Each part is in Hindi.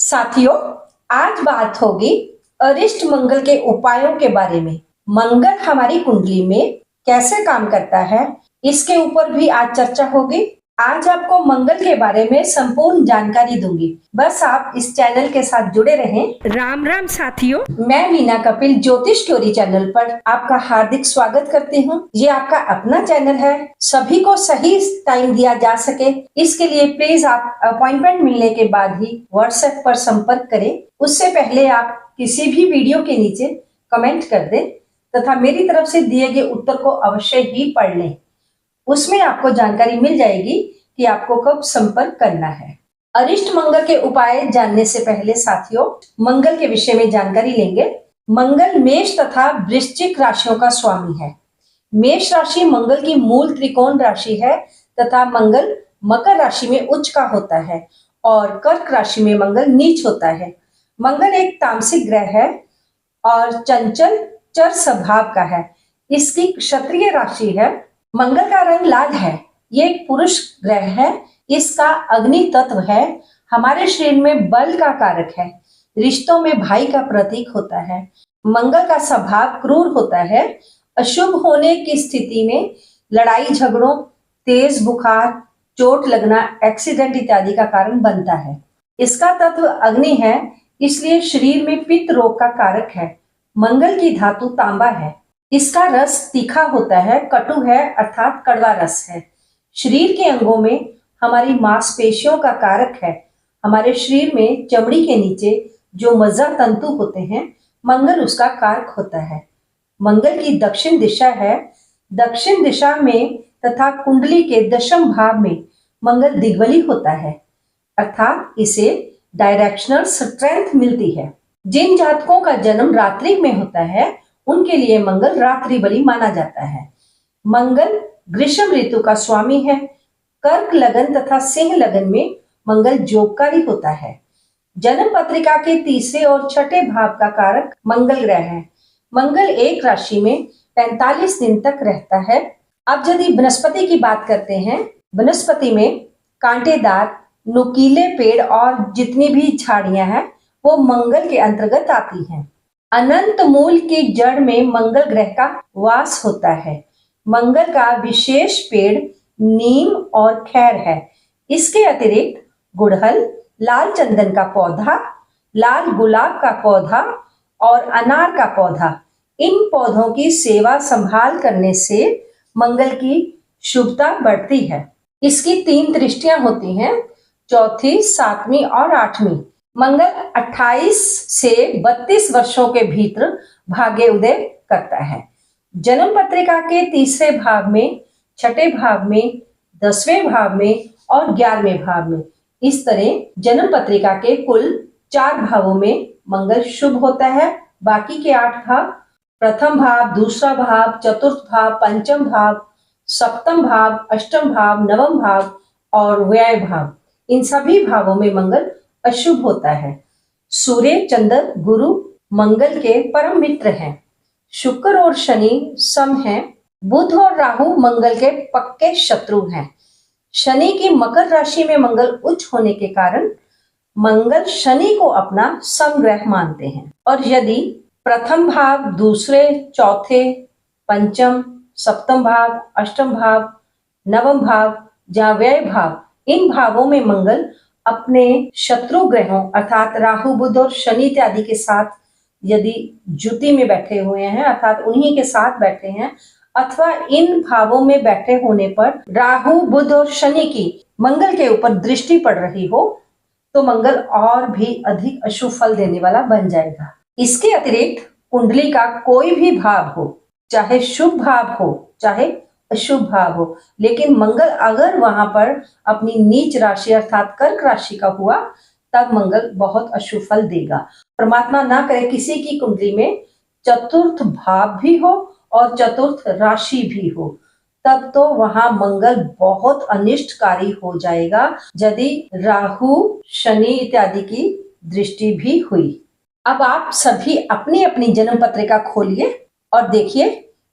साथियों, आज बात होगी अरिष्ट मंगल के उपायों के बारे में। मंगल हमारी कुंडली में कैसे काम करता है, इसके ऊपर भी आज चर्चा होगी। आज आपको मंगल के बारे में संपूर्ण जानकारी दूंगी। बस आप इस चैनल के साथ जुड़े रहें। राम राम साथियों, मैं मीना कपिल ज्योतिष स्टोरी चैनल पर आपका हार्दिक स्वागत करती हूँ। ये आपका अपना चैनल है, सभी को सही टाइम दिया जा सके, इसके लिए प्लीज आप अपॉइंटमेंट मिलने के बाद ही व्हाट्सएप पर संपर्क करें। उससे पहले आप किसी भी वीडियो के नीचे कमेंट कर दें तथा मेरी तरफ से दिए गए उत्तर को अवश्य ही पढ़ लें। उसमें आपको जानकारी मिल जाएगी कि आपको कब संपर्क करना है। अरिष्ट मंगल के उपाय जानने से पहले साथियों, मंगल के विषय में जानकारी लेंगे। मंगल मेष तथा वृश्चिक राशियों का स्वामी है। मेष राशि मंगल की मूल त्रिकोण राशि है तथा मंगल मकर राशि में उच्च का होता है और कर्क राशि में मंगल नीच होता है। मंगल एक तामसिक ग्रह है और चंचल चर स्वभाव का है। इसकी क्षत्रिय राशि है। मंगल का रंग लाल है। ये एक पुरुष ग्रह है। इसका अग्नि तत्व है। हमारे शरीर में बल का कारक है। रिश्तों में भाई का प्रतीक होता है। मंगल का स्वभाव क्रूर होता है। अशुभ होने की स्थिति में लड़ाई झगड़ों, तेज बुखार, चोट लगना, एक्सीडेंट इत्यादि का कारण बनता है। इसका तत्व अग्नि है, इसलिए शरीर में पित्त रोग का कारक है। मंगल की धातु तांबा है। इसका रस तीखा होता है, कटु है अर्थात कड़वा रस है। शरीर के अंगों में हमारी मांसपेशियों का कारक है। हमारे शरीर में चमड़ी के नीचे जो मज्जा तंतु होते हैं, मंगल उसका कारक होता है। मंगल की दक्षिण दिशा है। दक्षिण दिशा में तथा कुंडली के दशम भाव में मंगल दिग्बली होता है, अर्थात इसे डायरेक्शनल स्ट्रेंथ मिलती है। जिन जातकों का जन्म रात्रि में होता है उनके लिए मंगल रात्रि बली माना जाता है। मंगल ग्रीष्म ऋतु का स्वामी है। कर्क लगन तथा सिंह लगन में मंगल जोगकारी होता है। जन्म पत्रिका के तीसरे और छठे भाव का कारक मंगल ग्रह है। मंगल एक राशि में 45 दिन तक रहता है। अब यदि बृहस्पति की बात करते हैं, बृहस्पति में कांटेदार नुकीले पेड़ और जितनी भी झाड़ियां हैं वो मंगल के अंतर्गत आती हैं। अनंत मूल की जड़ में मंगल ग्रह का वास होता है। मंगल का विशेष पेड़ नीम और खैर है। इसके अतिरिक्त गुड़हल, लाल चंदन का पौधा, लाल गुलाब का पौधा और अनार का पौधा, इन पौधों की सेवा संभाल करने से मंगल की शुभता बढ़ती है। इसकी 3 दृष्टियां होती हैं, चौथी, 7वीं और 8वीं। मंगल 28 से 32 वर्षों के भीतर भाग्य उदय करता है। जन्म पत्रिका के तीसरे भाव में, छठे भाव में, 10वें भाव में और 11वें भाव में, इस तरह जन्म पत्रिका के कुल 4 भावों में मंगल शुभ होता है। बाकी के 8 भाव, प्रथम भाव, दूसरा भाव, चतुर्थ भाव, पंचम भाव, सप्तम भाव, अष्टम भाव, नवम भाव और व्यय भाव, इन सभी भावों में मंगल अशुभ होता है। सूर्य, चंद्र, गुरु मंगल के परम मित्र हैं। शुक्र और शनि सम हैं। बुध और राहु मंगल के पक्के शत्रु हैं। शनि की मकर राशि में मंगल उच्च होने के कारण मंगल शनि को अपना समग्रह मानते हैं। और यदि प्रथम भाव, दूसरे, चौथे, पंचम, सप्तम भाव, अष्टम भाव, नवम भाव या व्यय भाव, इन भावों में मंगल अपने शत्रु ग्रहों अर्थात राहु, बुध और शनि इत्यादि के साथ यदि जुति में बैठे हुए हैं, अर्थात उन्हीं के साथ बैठे हैं, अथवा इन भावों में बैठे होने पर राहु, बुध और शनि की मंगल के ऊपर दृष्टि पड़ रही हो तो मंगल और भी अधिक अशुभ फल देने वाला बन जाएगा। इसके अतिरिक्त कुंडली का कोई भी भाव हो, चाहे शुभ भाव हो चाहे अशुभ भाव हो, लेकिन मंगल अगर वहां पर अपनी नीच राशि अर्थात कर्क राशि का हुआ तब मंगल बहुत अशुभ फल देगा। परमात्मा ना करे किसी की कुंडली में चतुर्थ भाव भी हो और चतुर्थ राशि भी हो, तब तो वहां मंगल बहुत अनिष्टकारी हो जाएगा यदि राहु, शनि इत्यादि की दृष्टि भी हुई। अब आप सभी अपनी अपनी जन्म पत्रिका खोलिए और देखिए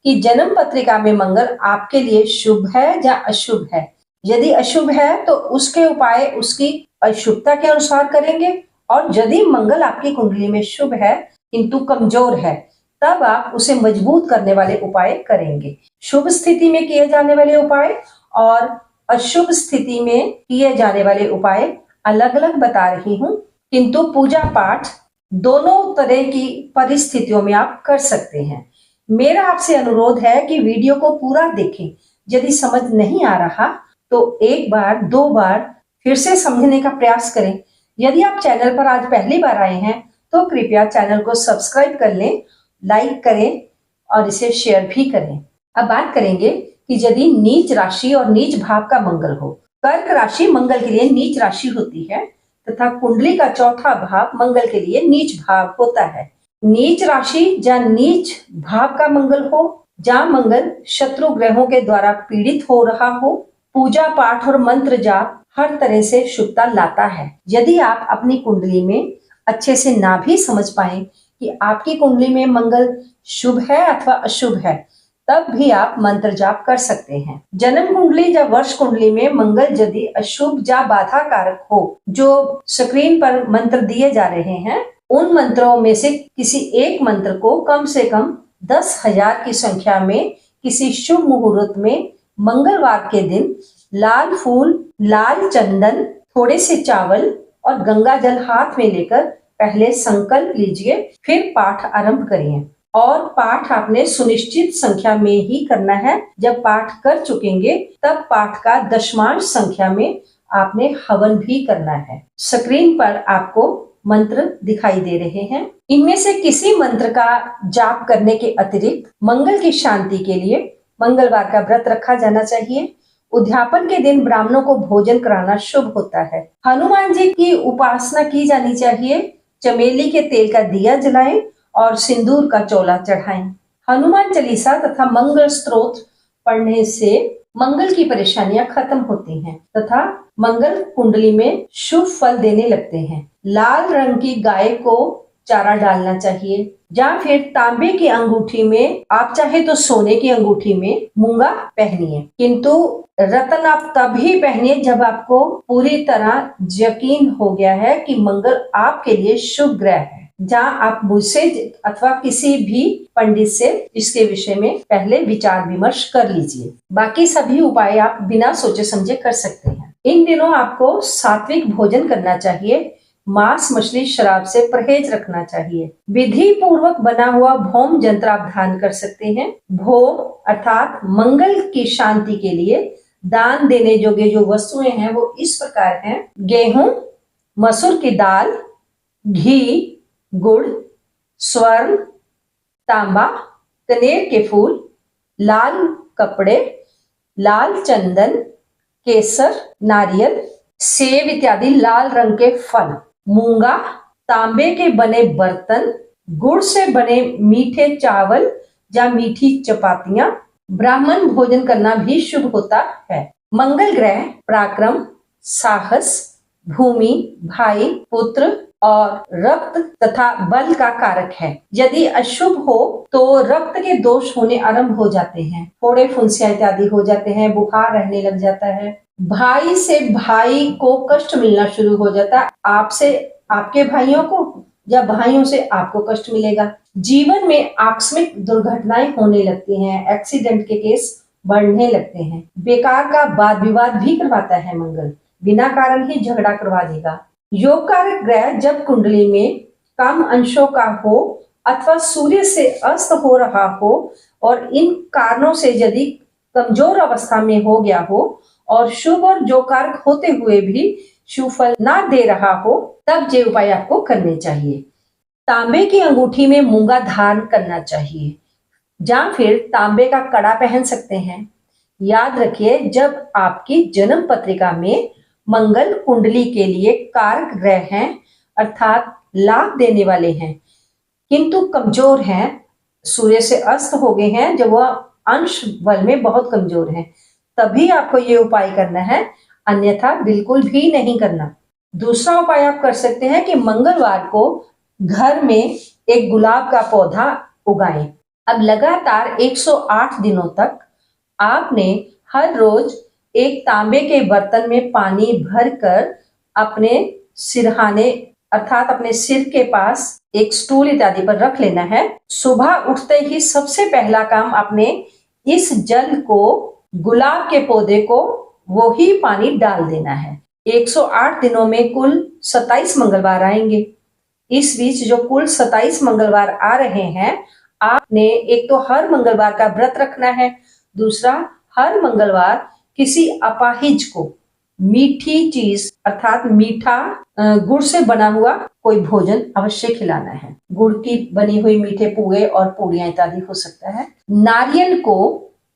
कि जन्म पत्रिका में मंगल आपके लिए शुभ है या अशुभ है। यदि अशुभ है तो उसके उपाय उसकी अशुभता के अनुसार करेंगे और यदि मंगल आपकी कुंडली में शुभ है किंतु कमजोर है, तब आप उसे मजबूत करने वाले उपाय करेंगे। शुभ स्थिति में किए जाने वाले उपाय और अशुभ स्थिति में किए जाने वाले उपाय अलग अलग बता रही हूँ, किंतु पूजा पाठ दोनों तरह की परिस्थितियों में आप कर सकते हैं। मेरा आपसे अनुरोध है कि वीडियो को पूरा देखें। यदि समझ नहीं आ रहा तो एक बार दो बार फिर से समझने का प्रयास करें। यदि आप चैनल पर आज पहली बार आए हैं तो कृपया चैनल को सब्सक्राइब कर लें, लाइक करें और इसे शेयर भी करें। अब बात करेंगे कि यदि नीच राशि और नीच भाव का मंगल हो। कर्क राशि मंगल के लिए नीच राशि होती है तथा कुंडली का चौथा भाव मंगल के लिए नीच भाव होता है। नीच राशि या नीच भाव का मंगल हो, जहाँ मंगल शत्रु ग्रहों के द्वारा पीड़ित हो रहा हो, पूजा पाठ और मंत्र जाप हर तरह से शुभता लाता है। यदि आप अपनी कुंडली में अच्छे से ना भी समझ पाए कि आपकी कुंडली में मंगल शुभ है अथवा अशुभ है, तब भी आप मंत्र जाप कर सकते हैं। जन्म कुंडली या वर्ष कुंडली में मंगल यदि अशुभ या बाधा कारक हो, जो स्क्रीन पर मंत्र दिए जा रहे हैं, उन मंत्रों में से किसी एक मंत्र को कम से कम 10,000 की संख्या में किसी शुभ मुहूर्त में मंगलवार के दिन लाल फूल, लाल चंदन, थोड़े से चावल और गंगा जल हाथ में लेकर पहले संकल्प लीजिए, फिर पाठ आरंभ करिए। और पाठ आपने सुनिश्चित संख्या में ही करना है। जब पाठ कर चुकेंगे तब पाठ का दशमांश संख्या में आपने हवन भी करना है। स्क्रीन पर आपको मंत्र दिखाई दे रहे हैं। इनमें से किसी मंत्र का जाप करने के अतिरिक्त मंगल की शांति के लिए मंगलवार का व्रत रखा जाना चाहिए। उद्यापन के दिन ब्राह्मणों को भोजन कराना शुभ होता है। हनुमान जी की उपासना की जानी चाहिए। चमेली के तेल का दिया जलाएं और सिंदूर का चोला चढ़ाएं। हनुमान चालीसा तथा मंगल स्तोत्र पढ़ने से मंगल की परेशानियां खत्म होती हैं तथा मंगल कुंडली में शुभ फल देने लगते हैं। लाल रंग की गाय को चारा डालना चाहिए, या फिर तांबे की अंगूठी में, आप चाहे तो सोने की अंगूठी में मूंगा पहनिए, किंतु रत्न आप तभी पहनिए जब आपको पूरी तरह यकीन हो गया है कि मंगल आपके लिए शुभ ग्रह है। जहाँ आप मुझसे अथवा किसी भी पंडित से इसके विषय में पहले विचार विमर्श कर लीजिए। बाकी सभी उपाय आप बिना सोचे समझे कर सकते हैं। इन दिनों आपको सात्विक भोजन करना चाहिए। मांस, मछली, शराब से परहेज रखना चाहिए। विधि पूर्वक बना हुआ भौम यंत्र आप दान कर सकते हैं। भौम अर्थात मंगल की शांति के लिए दान देने योग्य जो वस्तुएं हैं वो इस प्रकार हैं: गेहूं, मसूर की दाल, घी, गुड़, स्वर्ण, तांबा, कनेर के फूल, लाल कपड़े, लाल चंदन, केसर, नारियल, सेब इत्यादि लाल रंग के फल, मूंगा, तांबे के बने बर्तन, गुड़ से बने मीठे चावल या मीठी चपातियां। ब्राह्मण भोजन करना भी शुभ होता है। मंगल ग्रह पराक्रम, साहस, भूमि, भाई, पुत्र और रक्त तथा बल का कारक है। यदि अशुभ हो तो रक्त के दोष होने आरंभ हो जाते हैं, फोड़े फुंसियां इत्यादि हो जाते हैं, बुखार रहने लग जाता है, भाई से भाई को कष्ट मिलना शुरू हो जाता है, आपसे आपके भाइयों को या भाइयों से आपको कष्ट मिलेगा। जीवन में आकस्मिक दुर्घटनाएं होने लगती हैं, एक्सीडेंट के केस बढ़ने लगते हैं। बेकार का वाद विवाद भी करवाता है मंगल, बिना कारण ही झगड़ा करवा देगा। योग कारक ग्रह जब कुंडली में कम अंशों का हो अथवा सूर्य से अस्त हो रहा हो और इन कारणों से यदि कमजोर अवस्था में हो गया हो और शुभ और जो कारक होते हुए भी शुभ फल ना दे रहा हो, तब ये उपाय आपको करने चाहिए। तांबे की अंगूठी में मूंगा धारण करना चाहिए, या फिर तांबे का कड़ा पहन सकते हैं। याद रखिए, जब आपकी जन्म पत्रिका में मंगल कुंडली के लिए कारक ग्रह हैं अर्थात लाभ देने वाले हैं किंतु कमजोर हैं, सूर्य से अस्त हो गए हैं, जब वह अंश बल में बहुत कमजोर हैं, तभी आपको ये उपाय करना है, अन्यथा बिल्कुल भी नहीं करना। दूसरा उपाय आप कर सकते हैं कि मंगलवार को घर में एक गुलाब का पौधा उगाएं। अब लगातार 108 दिनों तक आपने हर रोज एक तांबे के बर्तन में पानी भरकर अपने सिरहाने अर्थात अपने सिर के पास एक स्टूल इत्यादि पर रख लेना है। सुबह उठते ही सबसे पहला काम अपने इस जल को गुलाब के पौधे को वो ही पानी डाल देना है। 108 दिनों में कुल 27 मंगलवार आएंगे। इस बीच जो कुल 27 मंगलवार आ रहे हैं, आपने एक तो हर मंगलवार का व्रत रखना है, दूसरा हर मंगलवार किसी अपाहिज को मीठी चीज अर्थात मीठा गुड़ से बना हुआ कोई भोजन अवश्य खिलाना है। गुड़ की बनी हुई मीठे पुए और पूड़ियां इत्यादि हो सकता है। नारियल को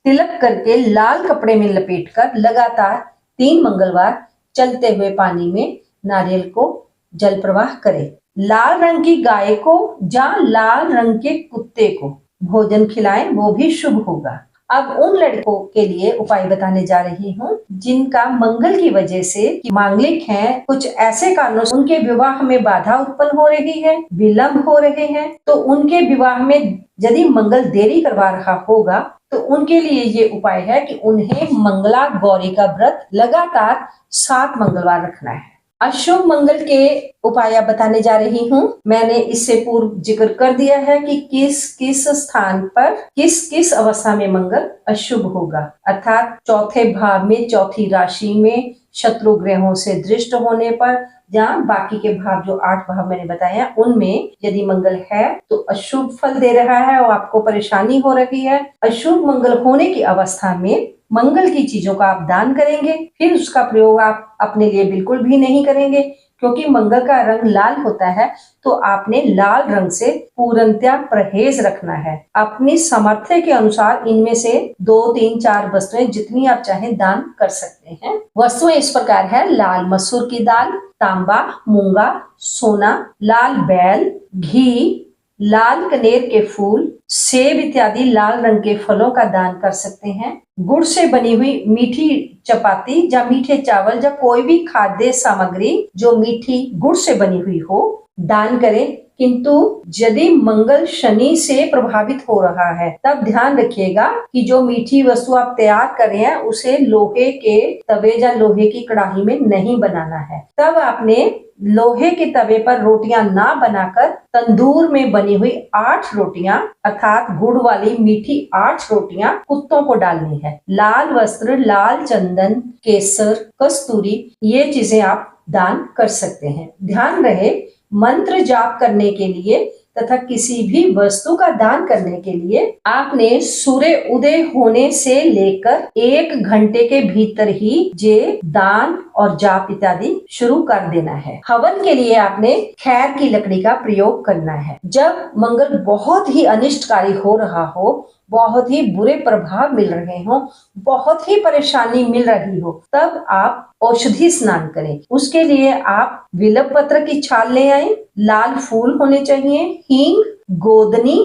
तिलक करके लाल कपड़े में लपेटकर लगातार 3 मंगलवार चलते हुए पानी में नारियल को जल प्रवाह करें। लाल रंग की गाय को या लाल रंग के कुत्ते को भोजन खिलाएं, वो भी शुभ होगा। अब उन लड़कों के लिए उपाय बताने जा रही हूँ जिनका मंगल की वजह से मांगलिक हैं, कुछ ऐसे कारणों से उनके विवाह में बाधा उत्पन्न हो रही है, विलंब हो रहे हैं, तो उनके विवाह में यदि मंगल देरी करवा रहा होगा तो उनके लिए ये उपाय है कि उन्हें मंगला गौरी का व्रत लगातार 7 मंगलवार रखना है। अशुभ मंगल के उपाय बताने जा रही हूँ। मैंने इससे पूर्व जिक्र कर दिया है कि किस किस स्थान पर किस किस अवस्था में मंगल अशुभ होगा, अर्थात चौथे भाव में, चौथी राशि में, शत्रु ग्रहों से दृष्ट होने पर, या बाकी के भाव जो 8 भाव मैंने बताया उनमें यदि मंगल है तो अशुभ फल दे रहा है और आपको परेशानी हो रही है। अशुभ मंगल होने की अवस्था में मंगल की चीजों का आप दान करेंगे, फिर उसका प्रयोग आप अपने लिए बिल्कुल भी नहीं करेंगे, क्योंकि मंगल का रंग लाल होता है, तो आपने लाल रंग से पूर्णतया परहेज रखना है। अपनी सामर्थ्य के अनुसार इनमें से 2, 3, 4 वस्तुएं जितनी आप चाहें दान कर सकते हैं। वस्तुएं इस प्रकार है: लाल मसूर की दाल, तांबा, मूंगा, सोना, लाल बैल, घी, लाल कनेर के फूल, सेब इत्यादि लाल रंग के फलों का दान कर सकते हैं। गुड़ से बनी हुई मीठी चपाती या मीठे चावल या कोई भी खाद्य सामग्री जो मीठी गुड़ से बनी हुई हो दान करें। किंतु यदि मंगल शनि से प्रभावित हो रहा है तब ध्यान रखिएगा कि जो मीठी वस्तु आप तैयार कर रहे हैं उसे लोहे के तवे या लोहे की कढ़ाई में नहीं बनाना है। तब आपने लोहे के तवे पर रोटियां ना बनाकर तंदूर में बनी हुई 8 रोटियां अर्थात गुड़ वाली मीठी 8 रोटियां कुत्तों को डालनी है। लाल वस्त्र, लाल चंदन, केसर, कस्तूरी ये चीजें आप दान कर सकते हैं। ध्यान रहे, मंत्र जाप करने के लिए तथा किसी भी वस्तु का दान करने के लिए आपने सूर्य उदय होने से लेकर 1 घंटे के भीतर ही ये दान और जाप इत्यादि शुरू कर देना है। हवन के लिए आपने खैर की लकड़ी का प्रयोग करना है। जब मंगल बहुत ही अनिष्टकारी हो रहा हो, बहुत ही बुरे प्रभाव मिल रहे हो, बहुत ही परेशानी मिल रही हो, तब आप औषधि स्नान करें। उसके लिए आप बिल्व पत्र की छाल ले आए, लाल फूल होने चाहिए, हींग, गोदनी,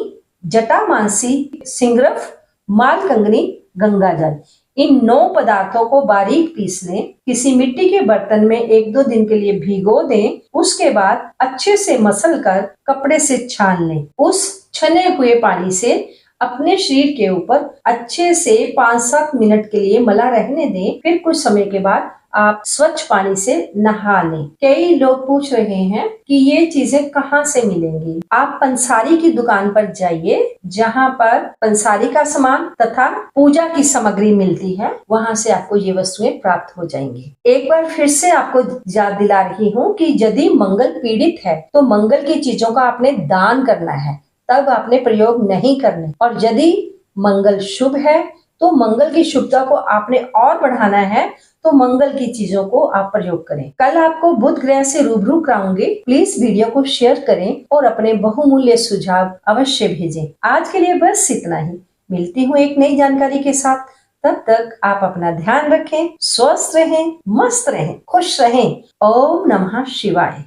जटामांसी, सिंगरफ, मालकंगनी, गंगाजल, इन 9 पदार्थों को बारीक पीस लें। किसी मिट्टी के बर्तन में 1-2 दिन के लिए भिगो दें। उसके बाद अच्छे से मसल कर कपड़े से छान लें। उस छने हुए पानी से अपने शरीर के ऊपर अच्छे से 5-7 मिनट के लिए मला रहने दें। फिर कुछ समय के बाद आप स्वच्छ पानी से नहा लें। कई लोग पूछ रहे हैं कि ये चीजें कहाँ से मिलेंगी। आप पंसारी की दुकान पर जाइए, जहाँ पर पंसारी का सामान तथा पूजा की सामग्री मिलती है, वहाँ से आपको ये वस्तुएं प्राप्त हो जाएंगी। एक बार फिर से आपको याद दिला रही हूँ कि यदि मंगल पीड़ित है तो मंगल की चीजों का आपने दान करना है, तब आपने प्रयोग नहीं करने। और यदि मंगल शुभ है तो मंगल की शुभता को आपने और बढ़ाना है, तो मंगल की चीजों को आप प्रयोग करें। कल आपको बुध ग्रह से रूबरू कराऊंगी। प्लीज वीडियो को शेयर करें और अपने बहुमूल्य सुझाव अवश्य भेजें। आज के लिए बस इतना ही। मिलती हूँ एक नई जानकारी के साथ। तब तक आप अपना ध्यान रखें, स्वस्थ रहें, मस्त रहें, खुश रहें। ओम नमः शिवाय।